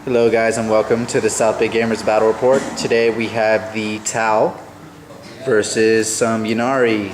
Hello guys and welcome to the South Bay Gamers Battle Report. Today we have the Tau versus some Ynnari.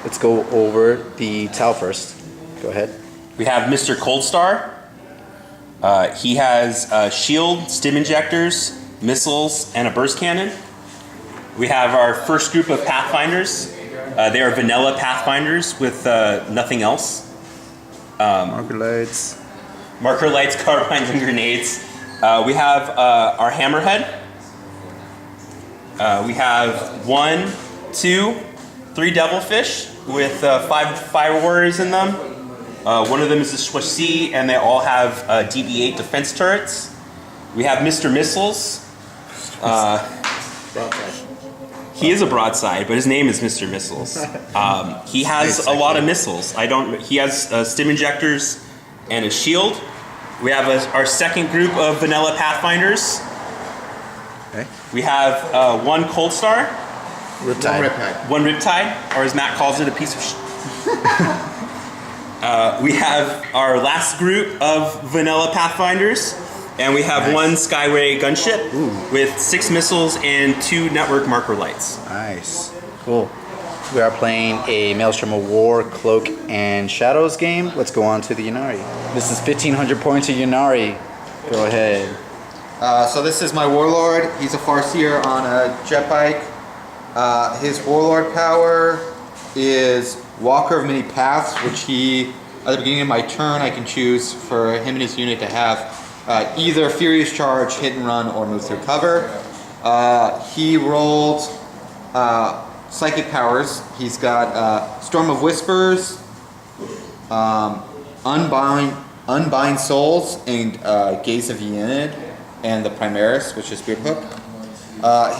Let's go over the Tau first. Go ahead. We have Mr. Coldstar. He has shield, stim injectors, missiles, and a burst cannon. We have our first group of Pathfinders. They are vanilla Pathfinders with nothing else. Marker lights, carbines, and grenades. We have our Hammerhead. We have 1, 2, 3 Devilfish with 5 Fire Warriors in them. One of them is a Swish C, and they all have DB8 defense turrets. We have Mr. Missiles. He is a broadside, but his name is Mr. Missiles. He has a lot of missiles. He has stim injectors and a shield. We have our second group of vanilla Pathfinders. Okay. We have 1 Coldstar. Riptide. One Riptide, or as Matt calls it, a piece of we have our last group of vanilla Pathfinders, and we have 1 Skyway gunship with 6 missiles and 2 network marker lights. Nice. Cool. We are playing a Maelstrom of War, Cloak, and Shadows game. Let's go on to the Ynnari. This is 1,500 points to Ynnari. Go ahead. So this is my Warlord. He's a Farseer on a jet bike. His Warlord power is Walker of Many Paths, which he, at the beginning of my turn, I can choose for him and his unit to have either Furious Charge, Hit and Run, or Move Through Cover. He rolled Psychic powers. He's got Storm of Whispers, Unbind Souls, and Gaze of Ynnari, and the Primaris, which is Beardhook.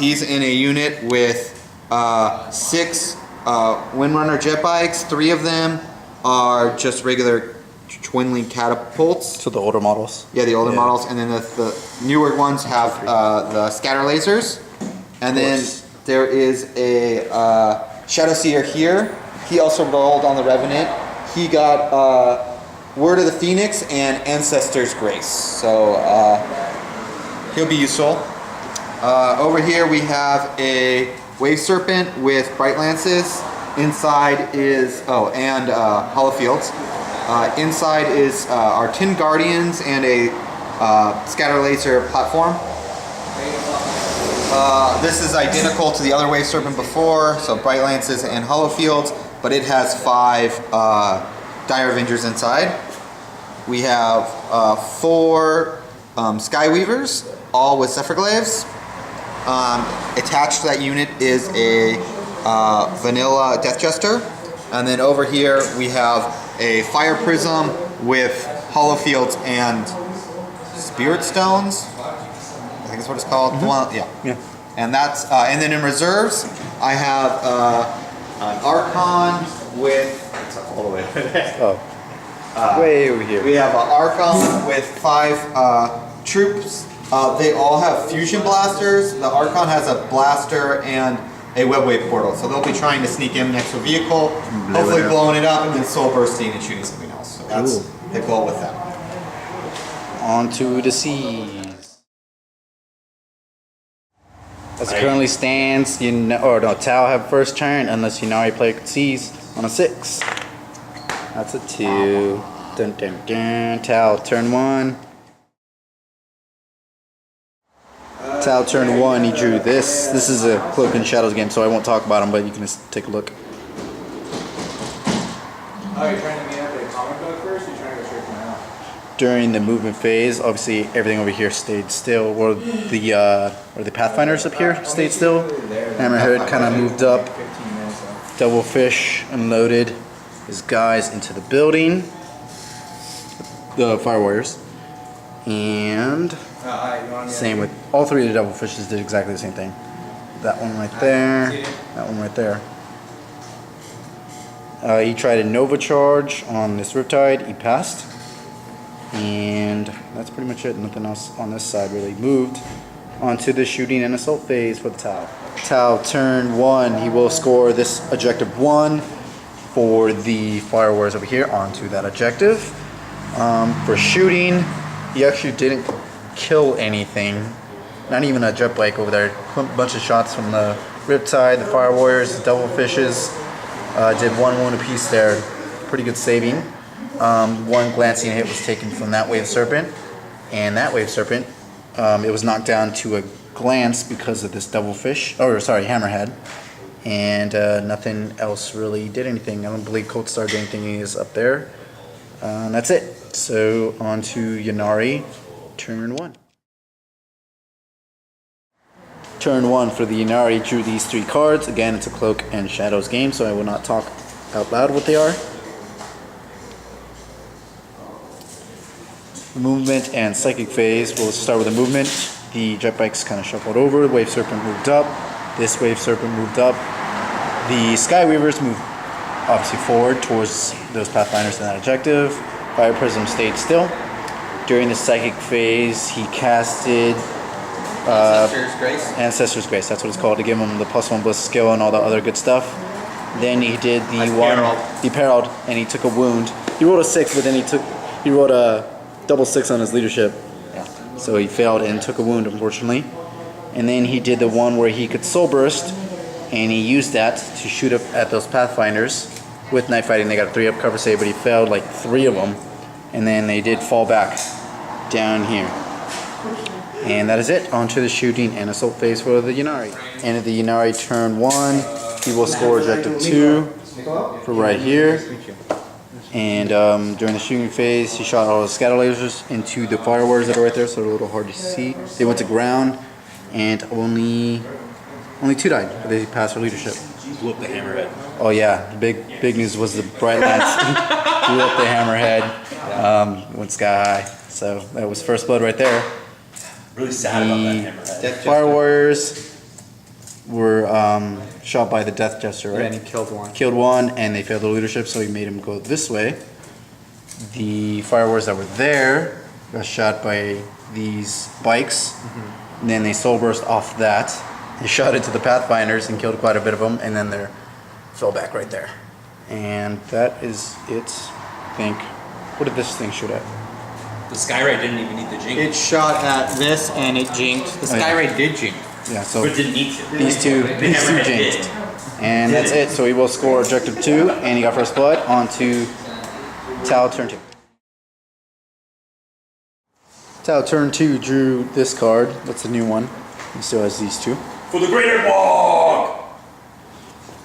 He's in a unit with 6 Windrunner jet bikes. 3 of them are just regular twin-link catapults. So the older models? Yeah, the older models. And then the newer ones have the scatter lasers. And then there is a Shadow Seer here. He also rolled on the Revenant. He got Word of the Phoenix and Ancestor's Grace. So he'll be useful. Over here we have a Wave Serpent with Bright Lances. Inside is, and Hollow Fields. Inside is our Tin Guardians and a Scatter Laser platform. This is identical to the other Wave Serpent before, so Bright Lances and Hollow Fields, but it has 5 Dire Avengers inside. We have 4 Skyweavers, all with Zephyr Glaives. Attached to that unit is a vanilla Death Jester. And then over here we have a Fire Prism with Hollow Fields and Spirit Stones. I think that's what it's called. Yeah. And that's and then in reserves, I have an Archon with all the way over there. Way over here. We have an Archon with 5 troops. They all have fusion blasters. The Archon has a blaster and a webway portal, so they'll be trying to sneak in next to a vehicle, hopefully blowing it up, and then soul bursting and shooting something else. So that's the goal with them. On to the seas. As it currently stands, Tau have first turn unless Ynnari play seas on a 6. That's a 2. Dun dun dun. Tau turn 1. Tau turn 1, he drew this. This is a Cloak and Shadows game, so I won't talk about them, but you can just take a look. Oh, you're trying to meet up at a comic book first, or you're trying to go straight from now? During the movement phase, obviously everything over here stayed still, or the Pathfinders up here stayed still. Hammerhead kind of moved up. Devilfish unloaded his guys into the building. The Fire Warriors. And same with all 3 of the Devilfishes did exactly the same thing. That one right there, that one right there. He tried a Nova Charge on this Riptide, he passed. And that's pretty much it, nothing else on this side really. Moved onto the shooting and assault phase for the Tau. Tau turn 1, he will score this objective 1 for the Fire Warriors over here onto that objective. For shooting, he actually didn't kill anything. Not even a jet bike over there. A bunch of shots from the Riptide, the Fire Warriors, the Devil Fishes. Did 1 wound apiece there. Pretty good saving. One glancing hit was taken from that Wave Serpent. And that Wave Serpent, it was knocked down to a glance because of this Hammerhead. And nothing else really did anything. I don't believe Cold Star did anything. He is up there. And that's it. So on to Ynnari, turn 1. Turn 1 for the Ynnari, drew these 3 cards. Again, it's a Cloak and Shadows game, so I will not talk out loud what they are. Movement and Psychic Phase. We'll start with the movement. The Jet Bikes kind of shuffled over. Wave Serpent moved up. This Wave Serpent moved up. The Skyweavers moved obviously forward towards those Pathfinders and that objective. Fire Prism stayed still. During the Psychic Phase, he casted Ancestor's Grace, that's what it's called, to give him the +1 Bliss skill and all the other good stuff. Then he did the Perilled, and he took a wound. He rolled a 6, but then he rolled a double 6 on his leadership. So he failed and took a wound, unfortunately. And then he did the one where he could Soul Burst, and he used that to shoot up at those Pathfinders. With Night Fighting, they got a 3-up cover save, but he failed like 3 of them. And then they did fall back down here. And that is it. On to the shooting and assault phase for the Ynnari. And at the Ynnari turn 1, he will score objective 2 for right here. And during the shooting phase, he shot all the scatter lasers into the Fire Warriors that are right there, so they're a little hard to see. They went to ground, and only 2 died, but they passed for leadership. Blew up the Hammerhead. Oh yeah, the big news was the Bright Lance blew up the Hammerhead, went sky high. So that was first blood right there. Really sad about that Hammerhead. Fire Warriors were shot by the Death Jester, right? And he killed one. Killed one, and they failed the leadership, so he made him go this way. The Fire Warriors that were there got shot by these bikes, and then they Soul Burst off that. They shot into the Pathfinders and killed quite a bit of them, and then they fell back right there. And that is it, I think. What did this thing shoot at? The Skyray didn't even need the jinx. It shot at this and it jinked. The Skyray did jink. Yeah, so But it didn't need to. these two Hammerhead jinked. did. And that's it. So he will score objective 2, and he got first blood. On to Tau turn 2. Tau turn 2 drew this card. That's the new one. He still has these 2. For the Greater Walk!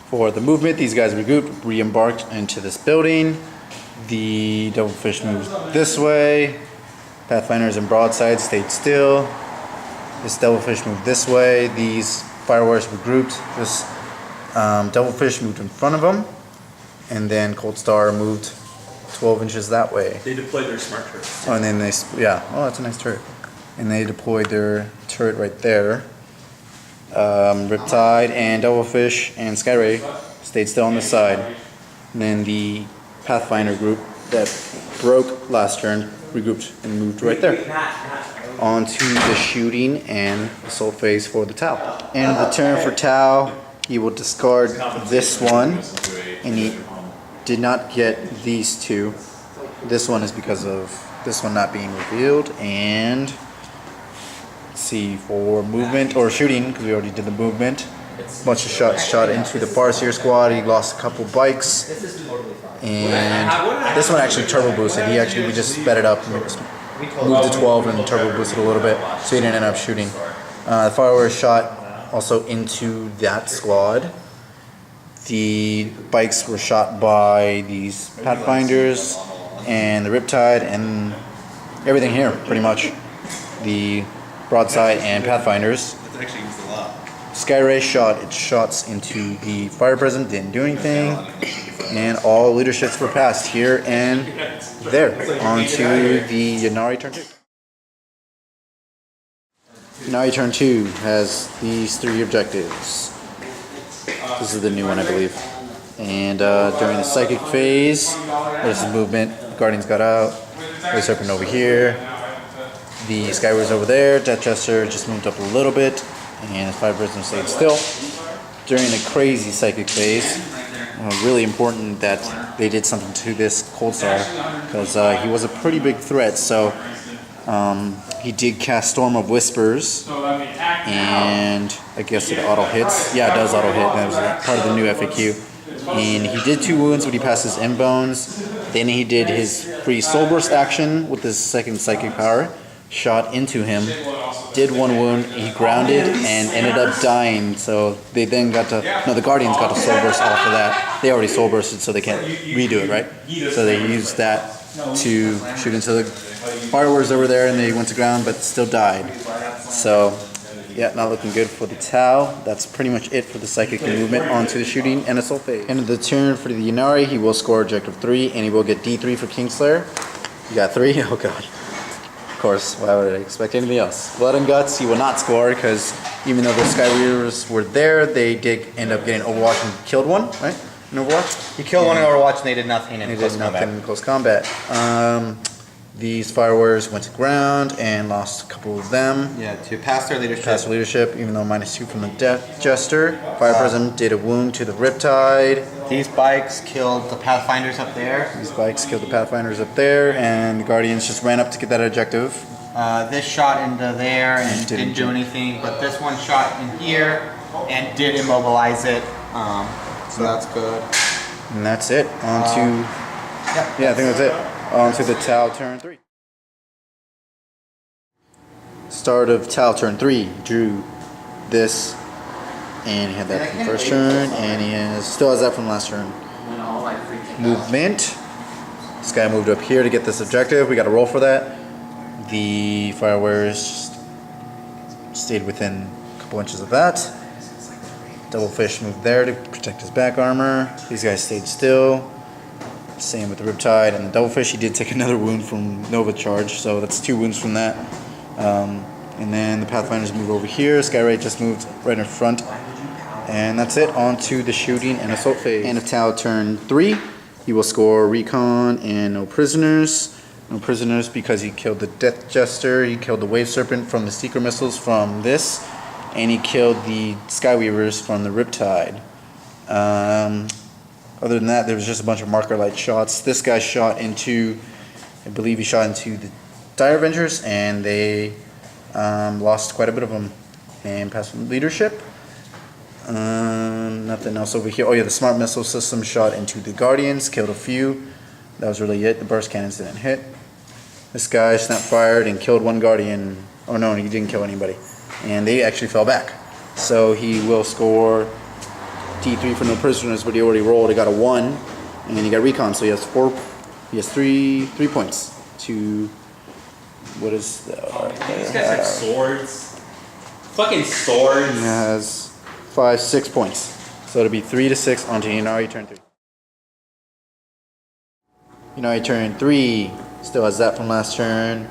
For the movement, these guys regrouped, re-embarked into this building. The Devilfish moved this way. Pathfinders and Broadside stayed still. This Devilfish moved this way. These Fire Warriors regrouped. This Devilfish moved in front of them. And then Cold Star moved 12 inches that way. They deployed their smart turrets. Oh, and then they, oh, that's a nice turret. And they deployed their turret right there. Riptide and Devilfish and Skyray stayed still on this side. And then the Pathfinder group that broke last turn regrouped and moved right there. On to the shooting and assault phase for the Tau. End of the turn for Tau. He will discard this one, and he did not get these 2. This one is because of this one not being revealed. And let's see, for movement or shooting, because we already did the movement. Bunch of shots shot into the Farseer squad. He lost a couple bikes. And this one actually turbo boosted. We just sped it up. Moved to 12 and turbo boosted a little bit, so he didn't end up shooting. The Fire Warrior shot also into that squad. The bikes were shot by these Pathfinders and the Riptide and everything here, pretty much. The Broadside and Pathfinders. Skyray shot its shots into the Fire Prism, didn't do anything. And all leaderships were passed here and there. On to the Ynnari turn 2. Ynnari turn 2 has these 3 objectives. This is the new one, I believe. And during the Psychic phase, there's the movement. Guardians got out. Wave Serpent over here. The Skywars over there. Death Jester just moved up a little bit. And the Fire Prism stayed still. During the crazy Psychic phase, really important that they did something to this Cold Star, because he was a pretty big threat. So He did cast Storm of Whispers, So let me act now. and I guess it auto hits. Yeah, it does auto hit. That was part of the new FAQ. And he did 2 wounds, but he passed his M bones. Then he did his free Soul Burst action with his second psychic power, shot into him, did 1 wound. He grounded and ended up dying. So they then got to the Guardians got to Soul Burst off of that. They already Soul Bursted, so they can't redo it, right? So they used that to shoot into the fireworks over there, and they went to ground, but still died. So. Yeah, not looking good for the Tau. That's pretty much it for the psychic movement onto the shooting and assault phase. End of the turn for the Ynnari, he will score objective 3 and he will get D3 for Kingslayer. You got 3? Oh god. Of course, why would I expect anything else? Blood and Guts, he will not score because even though the Skyweavers were there, they did end up getting Overwatch and killed one, right? In Overwatch? He killed one in Overwatch and they did nothing in They close did combat. nothing in close combat. These Firewars went to ground and lost a couple of them. Yeah, to pass their leadership. Pass leadership, even though -2 from the Death Jester. Fire Prism did a wound to the Riptide. These bikes killed the Pathfinders up there. These bikes killed the Pathfinders up there, and the Guardians just ran up to get that objective. This shot into there and didn't do do- anything, but this one shot in here and did immobilize it. So that's good. And that's it. On to... Yeah, I think that's it. On to the Tau turn 3. Start of Tau turn 3. Drew this, and he had that from first turn, and he still has that from last turn. Movement. This guy moved up here to get this objective. We got to roll for that. The Firewares stayed within a couple inches of that. Doublefish moved there to protect his back armor. These guys stayed still. Same with the Riptide and the Doublefish. He did take another wound from Nova Charge, so that's 2 wounds from that. And then the Pathfinders moved over here. Skyrite just moved right in front. And that's it. On to the shooting and assault phase. End of Tau turn 3. He will score Recon and no prisoners. No prisoners because he killed the Death Jester. He killed the Wave Serpent from the Seeker Missiles from this. And he killed the Skyweavers from the Riptide. Other than that, there was just a bunch of marker light shots. This guy shot into, I believe he shot into the Dire Avengers, and they lost quite a bit of them and passed from leadership. Nothing else over here. Oh yeah, the Smart Missile System shot into the Guardians, killed a few. That was really it. The burst cannons didn't hit. This guy snap fired and killed 1 Guardian. Oh no, he didn't kill anybody. And they actually fell back. So he will score D3 for no prisoners, but he already rolled. He got a 1, and he got Recon, so he has 4. He has 3 points to. What is the? These guys have swords. Fucking swords. He has 6 points. So it'll be 3 to 6 onto Ynnari turn 3. Ynnari turn 3 still has that from last turn.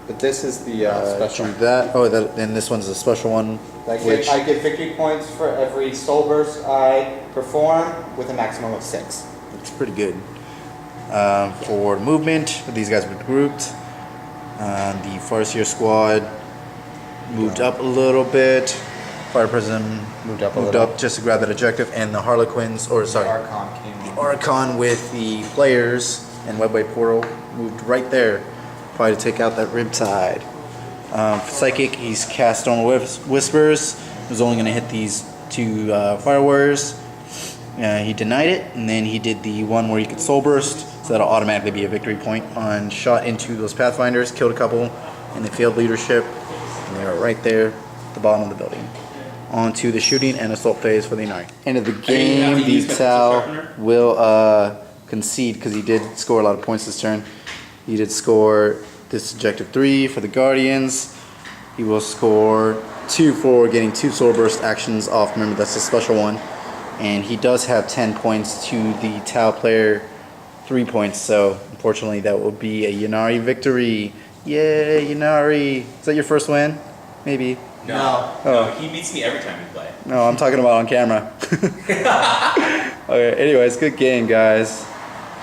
But this is the special. Drew that. Oh, then this one's a special one. I get victory points for every soul burst I perform with a maximum of 6. It's pretty good. For movement, these guys were grouped. The Farseer squad moved up a little bit. Fire Prism Moved up a moved little. up just to grab that objective, and the Harlequins, or sorry, Archon came in. Archon with the players and Webway Portal moved right there, probably to take out that Riptide. Psychic, he's cast Storm of Whispers. He was only going to hit these 2 Fire Warriors. He denied it, and then he did the one where he could Soul Burst, so that'll automatically be a victory point on shot into those Pathfinders, killed a couple, and they failed leadership, and they are right there at the bottom of the building. On to the shooting and assault phase for the Ynnari. End of the game, have to use the Detachment Tau Sharpener? will concede because he did score a lot of points this turn. He did score this objective 3 for the Guardians. He will score 2 for getting 2 Soul Burst actions off. Remember, that's a special one. And he does have 10 points to the Tau player 3 points. So, unfortunately, that will be a Ynnari victory. Yay, Ynnari. Is that your first win? Maybe. No. No, he beats me every time we play. No, I'm talking about on camera. Okay, anyways, good game, guys.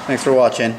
Thanks for watching.